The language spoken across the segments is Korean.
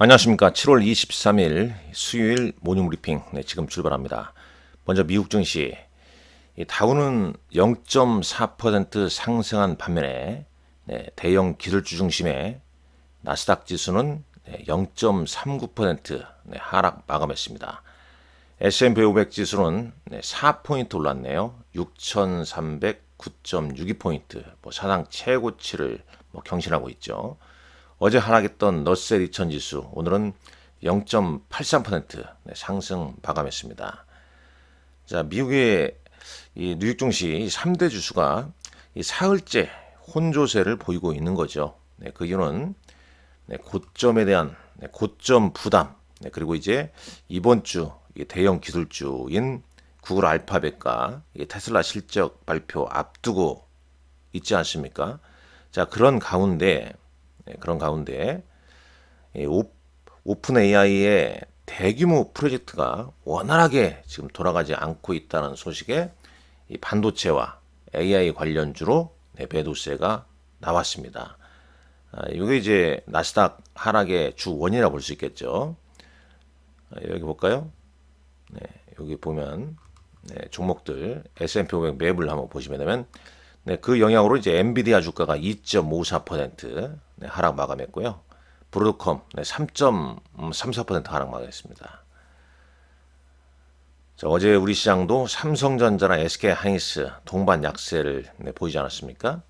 안녕하십니까. 7월 23일 수요일 모닝 브리핑 지금 출발합니다. 먼저 미국 증시 이 다우는 0.4% 상승한 반면에 대형 기술주 중심의 나스닥 지수는 0.39% 하락 마감했습니다. S&P 500 지수는 4포인트 올랐네요. 6,309.62포인트 사상 최고치를 경신하고 있죠. 어제 하락했던 러셀 2000 지수 오늘은 0.83% 상승 마감했습니다. 자, 미국의 이 뉴욕 증시 3대 지수가 이 사흘째 혼조세를 보이고 있는 거죠. 그 이유는 고점에 대한 고점 부담, 그리고 이제 이번 주 대형 기술주인 구글 알파벳과 테슬라 실적 발표 앞두고 있지 않습니까? 자, 그런 가운데 오픈 AI의 대규모 프로젝트가 원활하게 지금 돌아가지 않고 있다는 소식에 이 반도체와 AI 관련주로 매도세가 나왔습니다. 이게 이제 나스닥 하락의 주 원인이라 볼 수 있겠죠. 여기 볼까요? 여기 보면 종목들 S&P 500 맵을 한번 보시면 되면 그 영향으로 이제 엔비디아 주가가 2.54% 하락 마감했고요. 브로드컴 3.34% 하락 마감했습니다. 자, 어제 우리 시장도 삼성전자나 SK하이닉스 동반 약세를 보이지 않았습니까?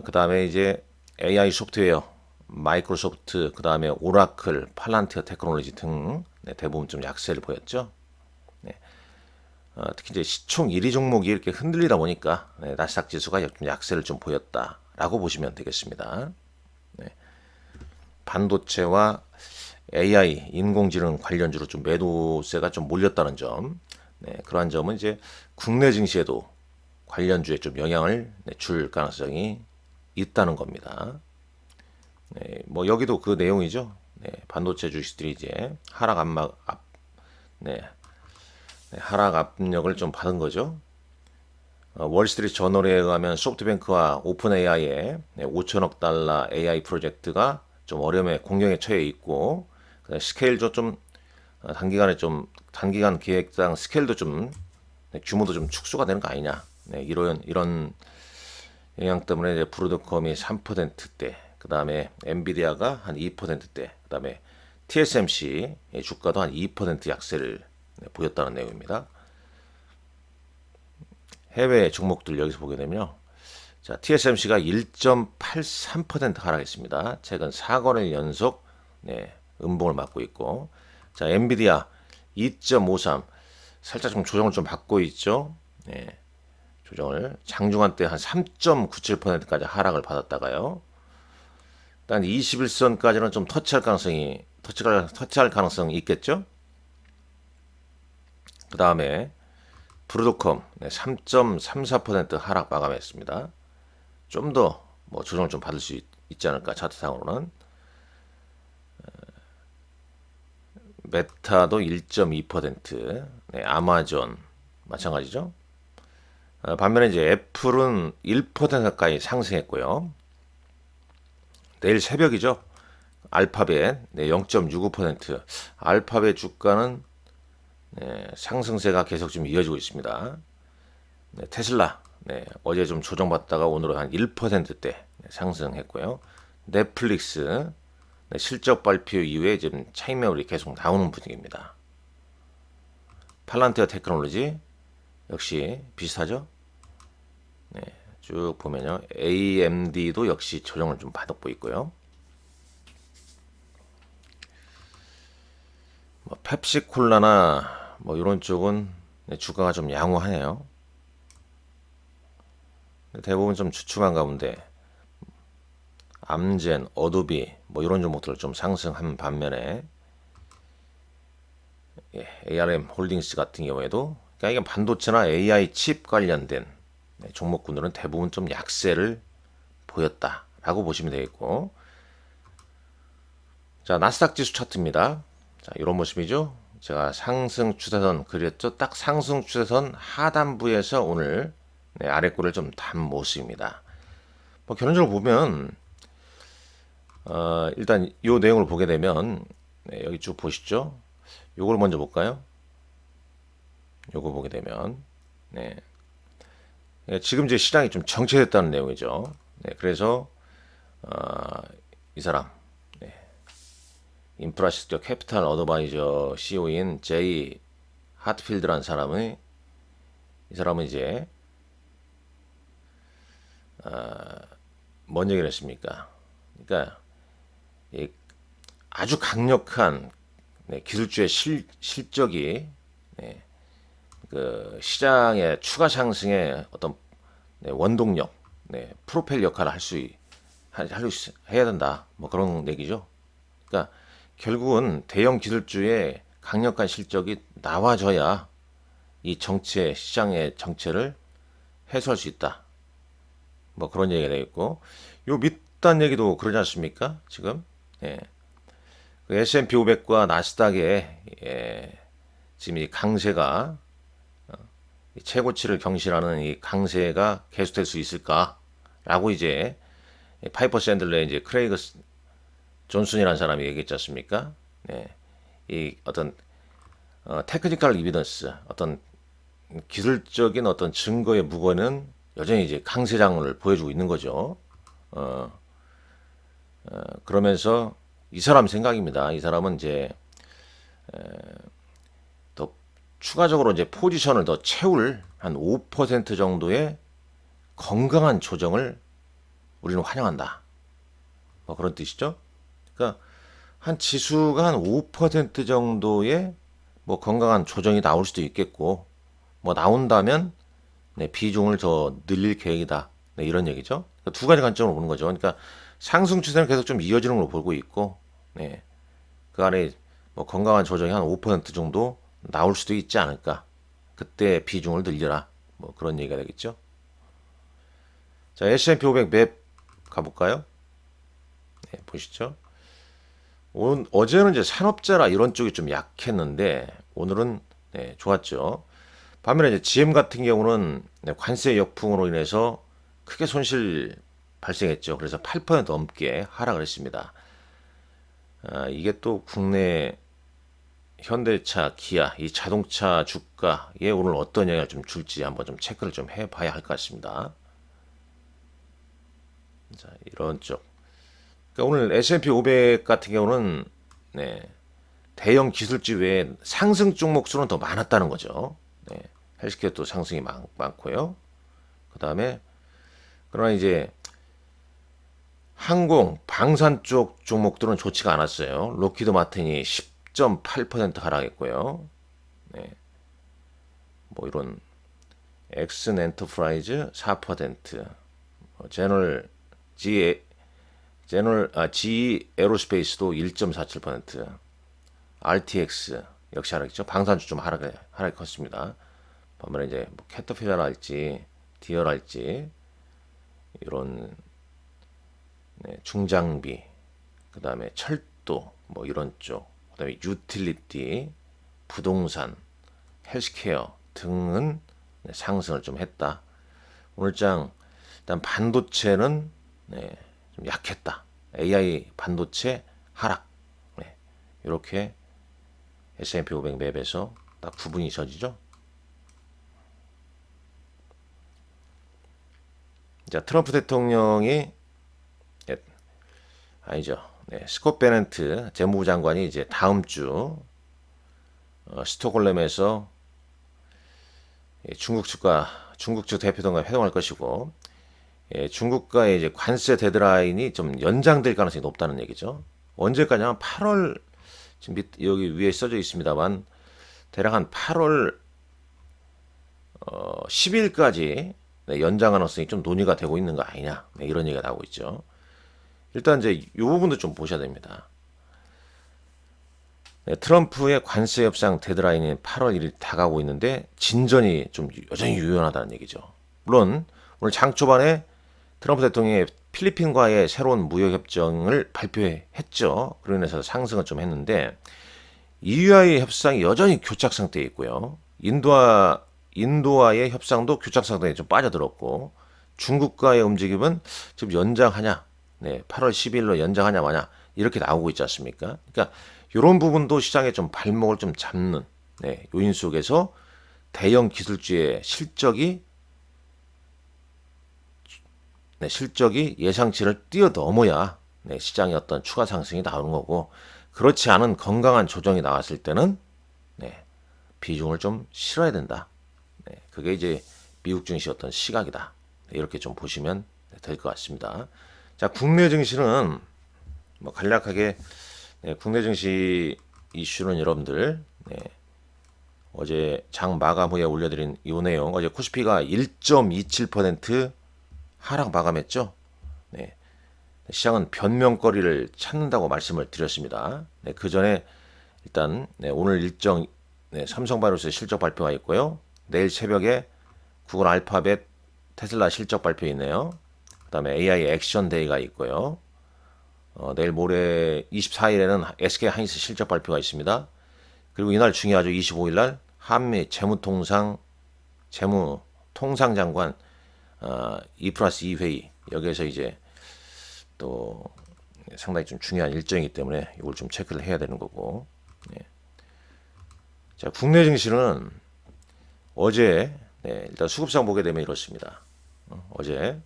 그 다음에 이제 AI 소프트웨어, 마이크로소프트, 그 다음에 오라클, 팔란티어 테크놀로지 등 대부분 좀 약세를 보였죠. 특히 이제 시총 1위 종목이 이렇게 흔들리다 보니까 나스닥 지수가 좀 약세를 좀 보였다라고 보시면 되겠습니다. 반도체와 AI, 인공지능 관련주로 좀 매도세가 좀 몰렸다는 점, 그러한 점은 이제 국내 증시에도 관련주에 좀 영향을 줄 가능성이 있다는 겁니다. 뭐 여기도 그 내용이죠. 반도체 주식들이 이제 하락 압력을 좀 받은 거죠. 월스트리트 저널에 의하면 소프트뱅크와 오픈 AI의 5천억 달러 AI 프로젝트가 좀 어려움에 공경에 처해 있고 스케일도 좀 단기간 계획상 스케일도 좀 규모도 좀 축소가 되는 거 아니냐. 이런 영향 때문에 이제 브로드컴이 3%대, 그 다음에 엔비디아가 한 2%대, 그 다음에 TSMC 주가도 한 2% 약세를 보였다는 내용입니다. 해외 종목들 여기서 보게 되면요. 자, TSMC가 1.83% 하락했습니다. 최근 4거래일 연속 음봉을 맞고 있고, 자, 엔비디아 2.53 살짝 좀 조정을 좀 받고 있죠. 조정을 장중한 때 한 3.97%까지 하락을 받았다가요. 일단 21선까지는 좀 터치할 가능성이 있겠죠. 그 다음에 브로드컴 3.34% 하락 마감했습니다. 좀 더 조정을 좀 받을 수 있지 않을까 차트상으로는. 메타도 1.2%, 아마존 마찬가지죠. 반면에 이제 애플은 1% 가까이 상승했고요. 내일 새벽이죠. 알파벳 0.65%, 알파벳 주가는 상승세가 계속 좀 이어지고 있습니다. 테슬라 어제 좀 조정받다가 오늘은 한 1%대 상승했고요. 넷플릭스 실적 발표 이후에 지금 차익 매물이 계속 나오는 분위기입니다. 팔란티어 테크놀로지 역시 비슷하죠. 쭉 보면요. AMD도 역시 조정을 좀 받고 있고요. 펩시콜라나 이런 쪽은 주가가 좀 양호하네요. 대부분 좀 주춤한 가운데 암젠, 어도비 이런 종목들을 좀 상승한 반면에 ARM 홀딩스 같은 경우에도 그러니까 이게 반도체나 AI 칩 관련된 종목군들은 대부분 좀 약세를 보였다라고 보시면 되겠고, 자, 나스닥 지수 차트입니다. 자, 이런 모습이죠. 제가 상승 추세선 그렸죠. 딱 상승 추세선 하단부에서 오늘 아래꼬를 좀 단 모습입니다. 결론적으로 보면 일단 이 내용을 보게 되면 네, 여기 쭉 보시죠. 요걸 먼저 볼까요? 요거 보게 되면 네. 네, 지금 이제 시장이 좀 정체됐다는 내용이죠. 네, 그래서 이 사람 인프라시스터 캐피탈 어드바이저 CEO인 제이 하트필드라는 사람의 이 사람은 이제 뭔 얘기를 했습니까? 그러니까 이 아주 강력한 기술주의 실적이 그 시장의 추가 상승의 어떤 원동력, 프로펠 역할을 해야 된다. 뭐 그런 얘기죠. 그러니까 결국은 대형 기술주의 강력한 실적이 나와줘야 이 시장의 정체를 해소할 수 있다. 뭐 그런 얘기가 되겠고, 요 밑단 얘기도 그러지 않습니까? 지금 예. 그 S&P 500과 나스닥의 지금 이 강세가 이 최고치를 경신하는 이 강세가 계속될 수 있을까라고 이제 파이퍼 샌들러의 이제 크레이그 존슨이라는 사람이 얘기했지 않습니까? 네. 이 어떤 테크니컬 이비던스, 어떤 기술적인 어떤 증거의 무게는 여전히 이제 강세장을 보여주고 있는 거죠. 그러면서 이 사람 생각입니다. 이 사람은 이제 더 추가적으로 이제 포지션을 더 채울 한 5% 정도의 건강한 조정을 우리는 환영한다. 뭐 그런 뜻이죠. 그러니까 한 지수가 한 5% 정도의 뭐 건강한 조정이 나올 수도 있겠고, 뭐 나온다면 비중을 더 늘릴 계획이다. 이런 얘기죠. 그러니까 두 가지 관점으로 보는 거죠. 그러니까 상승 추세는 계속 좀 이어지는 걸로 보고 있고, 그 안에 뭐 건강한 조정이 한 5% 정도 나올 수도 있지 않을까. 그때 비중을 늘려라. 뭐 그런 얘기가 되겠죠. 자, S&P 500 맵 가볼까요? 보시죠. 어제는 이제 산업재라 이런 쪽이 좀 약했는데 오늘은 좋았죠. 반면에 이제 GM 같은 경우는 관세 역풍으로 인해서 크게 손실 발생했죠. 그래서 8% 넘게 하락을 했습니다. 이게 또 국내 현대차, 기아, 이 자동차 주가에 오늘 어떤 영향을 좀 줄지 한번 좀 체크를 좀 해봐야 할 것 같습니다. 자, 이런 쪽. 그러니까 오늘 S&P 500 같은 경우는 대형 기술주 외에 상승 종목 수는 더 많았다는 거죠. 헬스케어 또 상승이 많고요. 그 다음에 그러나 이제 항공, 방산 쪽 종목들은 좋지가 않았어요. 로키드 마틴이 10.8% 하락했고요. 뭐 이런 엑슨 엔터프라이즈 4%, G 에로스페이스도 1.47%, RTX 역시 하락했죠. 방산주 좀 하락했습니다. 반면에 이제 뭐 캐터필러랄지 디얼할지 이런 중장비, 그 다음에 철도 뭐 이런 쪽, 그 다음에 유틸리티, 부동산, 헬스케어 등은 상승을 좀 했다. 오늘장 일단 반도체는 좀 약했다. AI 반도체 하락. 이렇게 S&P 500 맵에서 딱 구분이 져지죠. 자, 트럼프 대통령이 아니죠. 스콧 베넨트 재무부 장관이 이제 다음 주 스톡홀름에서 중국 측 대표단과 회동할 것이고, 중국과의 이제 관세 데드라인이 좀 연장될 가능성이 높다는 얘기죠. 언제까지냐면 8월, 지금 여기 위에 써져 있습니다만 대략 한 8월 10일까지 연장 가능성이 좀 논의가 되고 있는 거 아니냐, 이런 얘기가 나오고 있죠. 일단 이제 이 부분도 좀 보셔야 됩니다. 트럼프의 관세 협상 데드라인이 8월 1일 다가오고 있는데 진전이 좀 여전히 유연하다는 얘기죠. 물론 오늘 장 초반에 트럼프 대통령이 필리핀과의 새로운 무역 협정을 발표했죠. 그로 인해서 상승을 좀 했는데 EU와의 협상이 여전히 교착 상태에 있고요. 인도와의 협상도 교착 상태에 좀 빠져들었고, 중국과의 움직임은 지금 연장하냐, 8월 10일로 연장하냐 마냐, 이렇게 나오고 있지 않습니까? 그러니까 이런 부분도 시장에 좀 발목을 좀 잡는 요인 속에서 대형 기술주의 실적이 예상치를 뛰어넘어야 시장의 어떤 추가 상승이 나오는 거고, 그렇지 않은 건강한 조정이 나왔을 때는 비중을 좀 실어야 된다. 그게 이제 미국 증시 어떤 시각이다. 이렇게 좀 보시면 될 것 같습니다. 자, 국내 증시는 뭐 간략하게 국내 증시 이슈는 여러분들 어제 장 마감 후에 올려드린 이 내용, 어제 코스피가 1.27% 하락 마감했죠. 시장은 변명거리를 찾는다고 말씀을 드렸습니다. 그 전에 일단 오늘 일정 삼성바이오로스의 실적 발표가 있고요. 내일 새벽에 구글 알파벳 테슬라 실적 발표 있네요. 그다음에 AI 액션 데이가 있고요. 내일 모레 24일에는 SK 하이닉스 실적 발표가 있습니다. 그리고 이날 중요하죠. 25일 날 한미 재무통상장관 2+2 회의, 여기에서 이제 또 상당히 좀 중요한 일정이기 때문에 이걸 좀 체크를 해야 되는 거고. 자, 국내 증시는 어제 일단 수급상 보게 되면 이렇습니다. 어제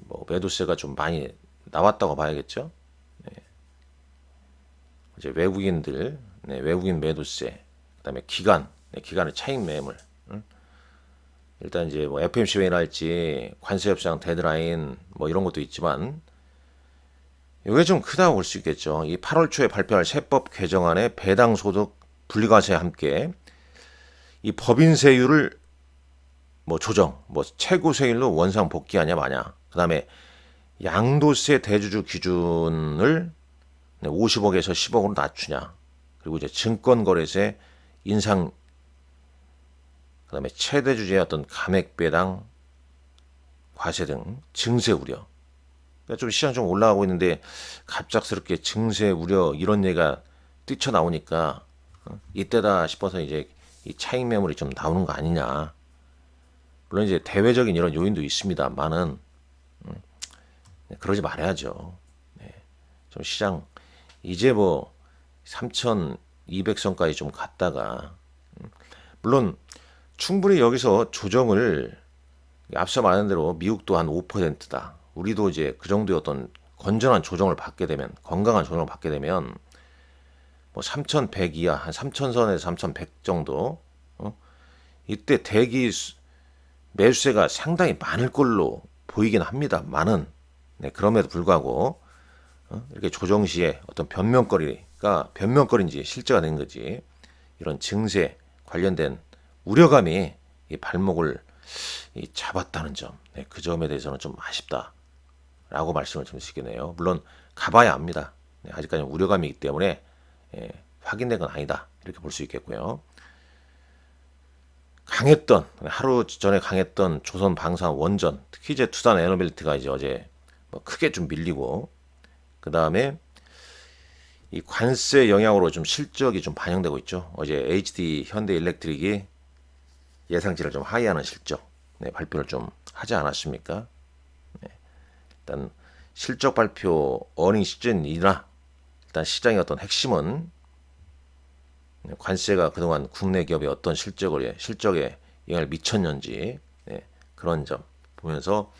뭐 매도세가 좀 많이 나왔다고 봐야겠죠. 이제 외국인 매도세, 그다음에 기관의 차익 매물. 일단 이제 뭐 FMC 회의랄지 관세 협상 데드라인 뭐 이런 것도 있지만, 이게 좀 크다고 볼 수 있겠죠. 이 8월 초에 발표할 세법 개정안의 배당 소득 분리과세와 함께 이 법인세율을 뭐 조정, 뭐 최고 세율로 원상 복귀하냐 마냐. 그다음에 양도세 대주주 기준을 50억에서 10억으로 낮추냐. 그리고 이제 증권거래세 인상, 그다음에 최대 주주의 어떤 감액 배당 과세 등 증세 우려. 그러니까 좀 시장 좀 올라가고 있는데 갑작스럽게 증세 우려 이런 얘기가 뛰쳐나오니까 이때다 싶어서 이제 이 차익 매물이 좀 나오는 거 아니냐. 물론 이제 대외적인 이런 요인도 있습니다만은 그러지 말아야죠. 좀 시장 이제 뭐 3,200선까지 좀 갔다가 물론 충분히 여기서 조정을, 앞서 말한 대로 미국도 한 5%다. 우리도 이제 그 정도의 어떤 건전한 조정을 받게 되면, 건강한 조정을 받게 되면 뭐 3,100 이하, 한 3,000선에서 3,100 정도, 이때 대기 매수세가 상당히 많을 걸로 보이긴 합니다만은, 그럼에도 불구하고 이렇게 조정 시에 어떤 변명거리인지 실제가 된 거지, 이런 증세 관련된 우려감이 이 발목을 잡았다는 점, 그 점에 대해서는 좀 아쉽다라고 말씀을 드릴 수 있겠네요. 물론 가봐야 합니다. 아직까지 우려감이 있기 때문에 확인된 건 아니다, 이렇게 볼 수 있겠고요. 하루 전에 강했던 조선 방산 원전, 특히 이제 투싼 에너빌리티가 이제 어제 뭐 크게 좀 밀리고, 그 다음에 이 관세 영향으로 좀 실적이 좀 반영되고 있죠. 어제 HD 현대일렉트릭이 예상치를 좀 하회하는 실적 발표를 좀 하지 않았습니까? 일단 실적 발표 어닝 시즌이나 일단 시장의 어떤 핵심은 관세가 그동안 국내 기업의 어떤 실적에 영향을 미쳤는지, 그런 점 보면서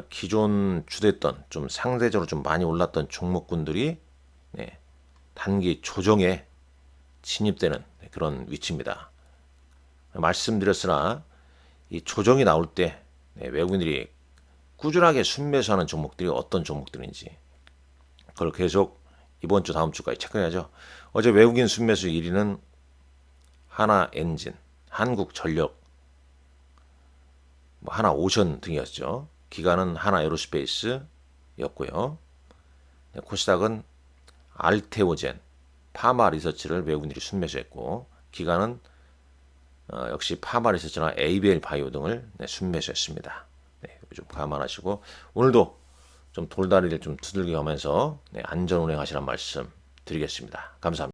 기존 주됐던 좀 상대적으로 좀 많이 올랐던 종목군들이 단기 조정에 진입되는 그런 위치입니다. 말씀드렸으나 이 조정이 나올 때 외국인들이 꾸준하게 순매수하는 종목들이 어떤 종목들인지 그걸 계속 이번 주 다음 주까지 체크해야죠. 어제 외국인 순매수 1위는 하나엔진, 한국전력, 뭐 하나오션 등이었죠. 기관은 하나에어로스페이스였고요. 코스닥은 알테오젠, 파마리서치를 외국인들이 순매수했고, 기관은 역시 파마리서치나 ABL 바이오 등을 순매수했습니다. 좀 감안하시고 오늘도 좀 돌다리를 좀 두들겨 가면서 안전 운행하시라는 말씀 드리겠습니다. 감사합니다.